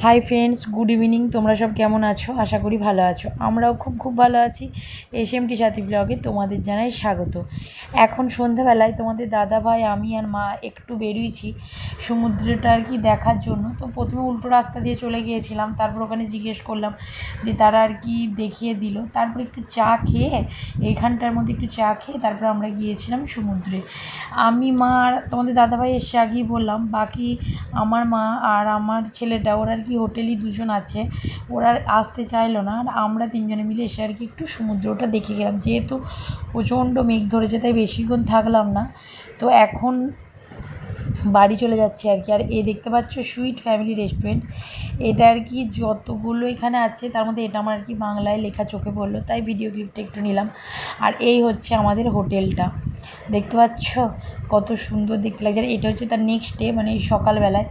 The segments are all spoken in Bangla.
Hi friends, good evening. তোমরা সব কেমন আছো? আশা করি ভালো আছো। আমরাও খুব ভালো আছি। SMT সাথী ব্লগে তোমাদের জানাই স্বাগত। এখন সন্ধ্যাবেলায় তোমাদের দাদা ভাই, আমি আর মা একটু বেরিয়েছি সমুদ্রটা আর কি দেখার জন্য। তো প্রথমে উল্টো রাস্তা দিয়ে চলে গিয়েছিলাম, তারপর ওখানে জিজ্ঞেস করলাম যে তারা আর কি দেখিয়ে দিল। তারপর একটু চা খেয়ে, এইখানটার মধ্যে একটু চা খেয়ে তারপর আমরা গিয়েছিলাম সমুদ্রে। আমি, মা আর তোমাদের দাদাভাই এসে আগেই বললাম, বাকি আমার মা আর আমার ছেলেটা ওরা আর কি হোটেলই দুজন আছে, ওরা আসতে চাইলো না। আর আমরা তিনজনে মিলে এসে আর কি একটু সমুদ্রটা দেখে গেলাম। যেহেতু প্রচণ্ড মেঘ ধরেছে তাই বেশিক্ষণ থাকলাম না। তো এখন বাড়ি চলে যাচ্ছে আর কি। আর এই দেখতে পাচ্ছ সুইট ফ্যামিলি রেস্টুরেন্ট, এটা আর কি যতগুলো এখানে আছে তার মধ্যে এটা আমার আর কি বাংলায় লেখা চোখে পড়লো, তাই ভিডিও ক্লিপটা একটু নিলাম। আর এই হচ্ছে আমাদের হোটেলটা, দেখতে পাচ্ছ কত সুন্দর দেখতে লাগছে। আর এটা হচ্ছে তার নেক্সট ডে, মানে সকালবেলায়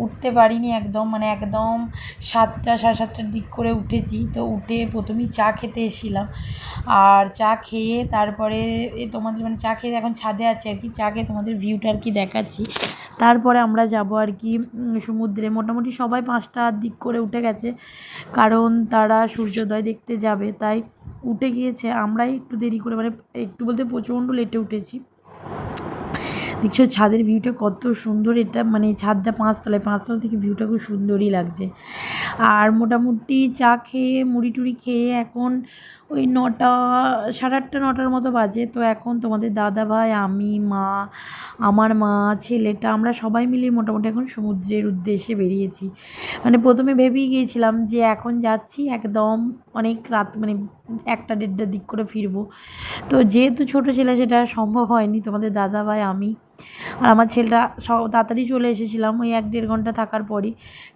উঠতে পারিনি একদম, মানে একদম 7টা সাড়ে 7টার দিক করে উঠেছি। তো উঠে প্রথমেই চা খেতে এসেছিলাম, আর চা খেয়ে তারপরে তোমাদের মানে চা খেয়ে এখন ছাদে আছে আর কি, চা খেয়ে তোমাদের ভিউটা আর কি দেখাচ্ছি। তারপরে আমরা যাব আর কি সমুদ্রে। মোটামুটি সবাই 5টার দিক করে উঠে গেছে, কারণ তারা সূর্যোদয় দেখতে যাবে, তাই উঠে গিয়েছে। আমরাই একটু দেরি করে, মানে একটু বলতে প্রচণ্ড লেটে উঠেছি। দেখছো ছাদের ভিউটা কত সুন্দর। এটা মানে ছাদটা 5তলা থেকে ভিউটা খুব সুন্দরই লাগছে। আর মোটামুটি চা খেয়ে মুড়ি টুড়ি খেয়ে এখন ওই 9টা সাড়ে 8টা 9টার মতো বাজে। তো এখন তোমাদের দাদা ভাই, আমি, মা, আমার মা, ছেলেটা, আমরা সবাই মিলে মোটামুটি এখন সমুদ্রের উদ্দেশ্যে বেরিয়েছি। মানে প্রথমে ভেবেই গিয়েছিলাম যে এখন যাচ্ছি একদম অনেক রাত, মানে 1টা 1:30টার দিক করে ফিরবো। তো যেহেতু ছোটো ছেলে সেটা সম্ভব হয়নি, তোমাদের দাদা ভাই, আমি আর আমার ছেলেটা তাড়াতাড়ি চলে এসেছিলাম ওই 1-1.5 ঘন্টা থাকার পরই।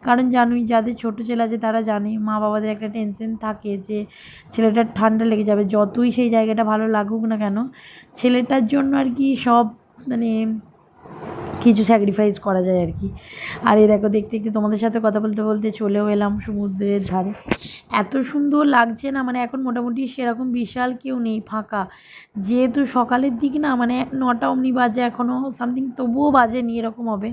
কারণ জানোই যাদের ছোটো ছেলে আছে তারা জানে মা বাবাদের একটা টেনশন থাকে যে ছেলেটার ঠান্ডা লেগে যাবে। যতই সেই জায়গাটা ভালো লাগুক না কেন, ছেলেটার জন্য আর কি সব মানে কিছু স্যাক্রিফাইস করা যায় আর কি। আর এই দেখো দেখতে দেখতে তোমাদের সাথে কথা বলতে বলতে চলেও এলাম সমুদ্রের ধারে। এত সুন্দর লাগছে না, মানে এখন মোটামুটি সেরকম বিশাল কেউ নেই, ফাঁকা। যেহেতু সকালের দিক না, মানে 9টা অমনি বাজে, এখনও সামথিং তবুও বাজেনি এরকম হবে।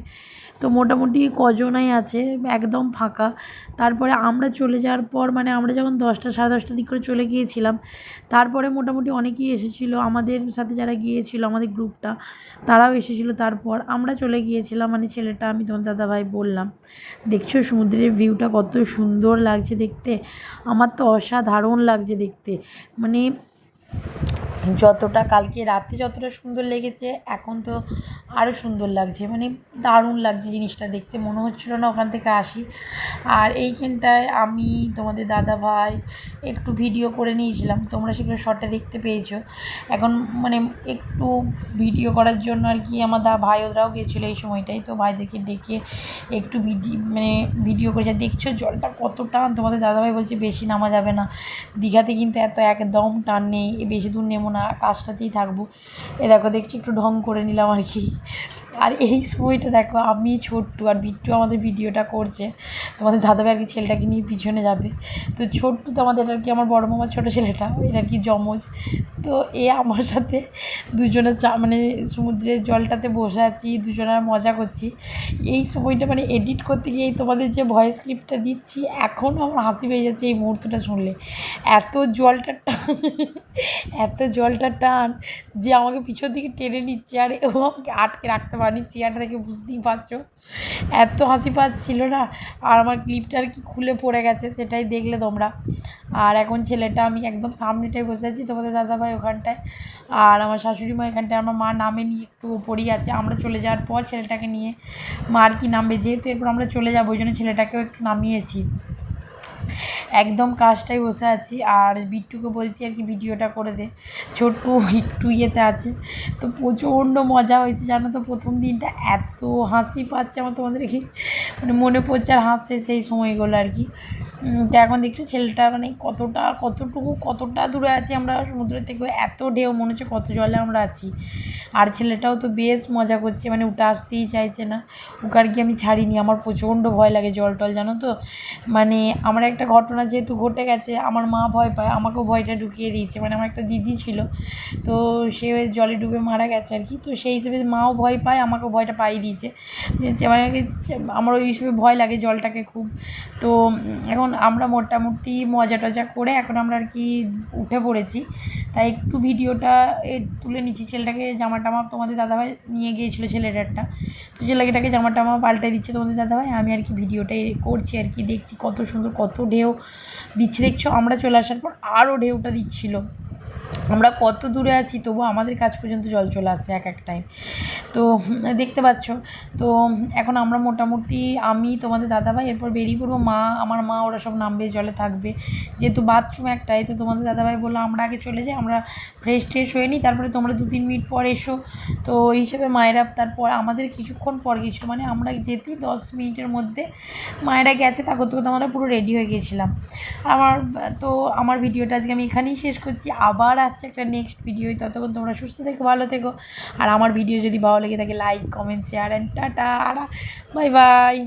তো মোটামুটি কজনাই আছে, একদম ফাঁকা। তারপরে আমরা চলে যাওয়ার পর, মানে আমরা যখন 10টা সাড়ে 10টার দিক করে চলে গিয়েছিলাম, তারপরে মোটামুটি অনেকেই এসেছিলো আমাদের সাথে, যারা গিয়েছিলো আমাদের গ্রুপটা তারাও এসেছিলো। তারপর আমরা চলে গিয়েছিলাম, মানে ছেলেটা, আমি, তোমার দাদাভাই বললাম। দেখছো সমুদ্রের ভিউটা কত সুন্দর লাগছে দেখতে, আমার তো অসাধারণ লাগছে দেখতে। মানে যতটা কালকে রাতে যতটা সুন্দর লেগেছে, এখন তো আরও সুন্দর লাগছে। মানে দারুণ লাগছে জিনিসটা দেখতে, মনে হচ্ছিলো না ওখান থেকে আসি। আর এইখানটায় আমি, তোমাদের দাদা ভাই একটু ভিডিও করে নিয়েছিলাম, তোমরা সেগুলো শর্টে দেখতে পেয়েছো। এখন মানে একটু ভিডিও করার জন্য আর কি আমার ভাই ওরাও গেছিলো এই সময়টাই, তো ভাইদেরকে ডেকে একটু ভিডিও করেছে। দেখছো জলটা কত টান, তোমাদের দাদাভাই বলছে বেশি নামা যাবে না, দীঘাতে কিন্তু এত একদম টান নেই, বেশি দূর নেবো না, কাজটাতেই থাকবো। এ দেখো দেখছি একটু ঢং করে নিলাম আর কি। আর এই সময়টা দেখো আমি, ছোট্টু আর বিট্টু আমাদের ভিডিওটা করছে। তোমাদের দাদাভাই আর কি ছেলেটাকে নিয়ে পিছনে যাবে। তো ছোট্টু তো আমাদের আর কি আমার বড় মামার ছোটো ছেলেটা, এটা আর কি যমজ। তো এ আমার সাথে দুজনে মানে সমুদ্রের জলটাতে বসে আছি, দুজনে মজা করছি। এই সময়টা মানে এডিট করতে গিয়ে তোমাদের যে ভয়েস ক্লিপটা দিচ্ছি, এখনও আমার হাসি পেয়ে যাচ্ছে এই মুহূর্তটা শুনলে। এত জলটা টান যে আমাকে পিছন দিকে টেনে নিচ্ছে, আর ও আমাকে আটকে রাখতে পারেনি চেয়ারটা থেকে, বুঝতেই পারছো এত হাসি পাচ্ছিল না। আর আমার ক্লিপটা আর কি খুলে পড়ে গেছে, সেটাই দেখলে তোমরা। আর এখন ছেলেটা, আমি একদম সামনেটায় বসে আছি, তোমাদের দাদাভাই ওখানটায়, আর আমার শাশুড়ি মা এখানটায়, আমার মা নামেনি, একটু ওপরই আছে। আমরা চলে যাওয়ার পর ছেলেটাকে নিয়ে মা আর কি নামবে, যেহেতু এরপর আমরা চলে যাবো, ওই জন্য ছেলেটাকেও একটু নামিয়েছি। একদম কাজটাই বসে আছি, আর বিট্টুকে বলছি আর কি ভিডিওটা করে দে, ছোট্টু একটু ইয়েতে আছে। তো প্রচণ্ড মজা হয়েছে জানো তো, প্রথম দিনটা এত হাসি পাচ্ছে আমার, তোমাদের কি মানে মনে পড়ছে আর হাসছে সেই সময়গুলো আর কি। তো এখন দেখছো ছেলেটা মানে কতটা দূরে আছি আমরা সমুদ্রের থেকে, এত ঢেউ মনে হচ্ছে কত জলে আমরা আছি। আর ছেলেটাও তো বেশ মজা করছে, মানে উঠে আসতেই চাইছে না। ওকে আর কি আমি ছাড়িনি, আমার প্রচণ্ড ভয় লাগে জল টল, জানো তো। মানে আমার একটা ঘটনা যেহেতু ঘটে গেছে, আমার মা ভয় পায়, আমাকেও ভয়টা ঢুকিয়ে দিয়েছে। মানে আমার একটা দিদি ছিল, তো সে জলে ডুবে মারা গেছে আর কি, তো সেই হিসেবে মাও ভয় পায়, আমাকেও ভয়টা পাইয়ে দিয়েছে। মানে আমার ওই হিসেবে ভয় লাগে জলটাকে খুব। তো এখন আমরা মোটামুটি মজা টজা করে এখন আমরা আর কি উঠে পড়েছি। তাই একটু ভিডিওটা তুলে নিচ্ছি। ছেলেটাকে জামা টামা তোমাদের দাদাভাই নিয়ে গিয়েছিলো ছেলেটারটা, তো ছেলেটাকে জামা টামা পাল্টে দিচ্ছে তোমাদের দাদাভাই, আমি আর কি ভিডিওটাই করছি আর কি। দেখছি কত সুন্দর, কত ঢেউ দিচ্ছে দেখছো। আমরা চলে আসার পর আরও ঢেউটা দিচ্ছিলো। আমরা কত দূরে আছি তবু আমাদের কাছ পর্যন্ত জল চলে আসছে এক টাইম। তো দেখতে পাচ্ছ। তো এখন আমরা মোটামুটি আমি তোমাদের দাদাভাই এরপর বেরিয়ে পড়বো। আমার মা ওরা সব নামবে, জলে থাকবে, যেহেতু বাথরুম একটাই। তো তোমাদের দাদাভাই বললো আমরা আগে চলে যাই, আমরা ফ্রেশ ট্রেশ হয়ে নিই, তারপরে তোমরা 2-3 মিনিট পর এসো। তো ওই হিসেবে মায়েরা তারপর আমাদের কিছুক্ষণ পর গেছিলো, মানে আমরা যেতেই 10 মিনিটের মধ্যে মায়েরা গেছে। তা করতে করতে আমরা পুরো রেডি হয়ে গিয়েছিলাম। আমার ভিডিওটা আজকে আমি এখানেই শেষ করছি। আবার আসছে একটা নেক্সট ভিডিও, ততক্ষণ তোমরা সুস্থ থেকো, ভালো থেকো। আর আমার ভিডিও যদি ভালো লেগে থাকে like comment share and tata, bye bye.